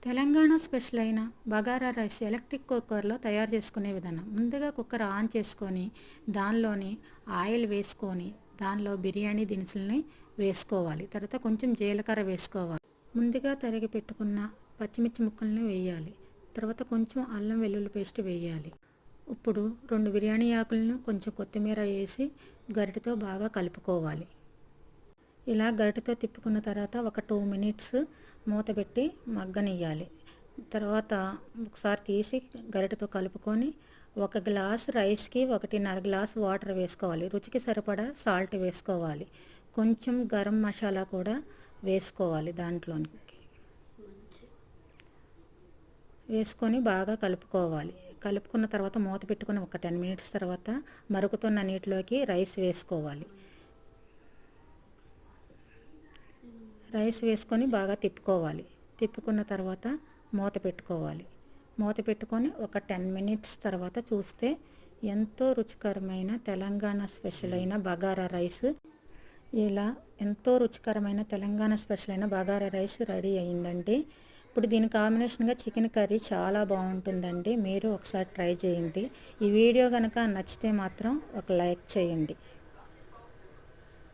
Telangana special అయిన bagara rice electric కుక్కర్లో తయారు చేసుకునే విధానం. ముందుగా కుక్కర్ ఆన్ చేసుకొని దానిలోని ఆయిల్ వేసుకొని దానిలో బిర్యానీ దినుసుల్ని వేసుకోవాలి. తర్వాత కొంచెం జీలకర్ర వేసుకోవాలి. ముందుగా తరిగి పెట్టుకున్న పచ్చిమిర్చి ముక్కల్ని వేయాలి. తర్వాత కొంచెం అల్లం వెల్లుల్లి పేస్ట్ వేయాలి. ఇప్పుడు 2 బిర్యానీ ఆకులను కొంచెం కొత్తిమీర వేసి గరిటెతో బాగా కలుపుకోవాలి. ఇలా గరిటెతో తిప్పుకున్న తర్వాత ఒక 2 మినిట్స్ మూత పెట్టి మగ్గనియ్యాలి. తర్వాత ఒకసారి తీసి గరిటెతో కలుపుకొని 1 గ్లాస్ రైస్కి 1.5 గ్లాస్ వాటర్ వేసుకోవాలి. రుచికి సరిపడా సాల్ట్ వేసుకోవాలి. కొంచెం గరం మసాలా కూడా వేసుకోవాలి. దాంట్లోనికి వేసుకొని బాగా కలుపుకోవాలి. కలుపుకున్న తర్వాత మూత పెట్టుకొని ఒక 10 మినిట్స్ తర్వాత మరుగుతున్న నీటిలోకి రైస్ వేసుకోవాలి. రైస్ వేసుకొని బాగా తిప్పుకోవాలి. తిప్పుకున్న తర్వాత మూత పెట్టుకోవాలి. మూత పెట్టుకొని ఒక 10 మినిట్స్ తర్వాత చూస్తే ఎంతో రుచికరమైన తెలంగాణ స్పెషల్ అయిన బగారా రైస్ ఎంతో రుచికరమైన తెలంగాణ స్పెషల్ అయిన బగారా రైస్ రెడీ అయిందండి. ఇప్పుడు దీని కాంబినేషన్గా చికెన్ కర్రీ చాలా బాగుంటుందండి. మీరు ఒకసారి ట్రై చేయండి. ఈ వీడియో కనుక నచ్చితే మాత్రం ఒక లైక్ చేయండి.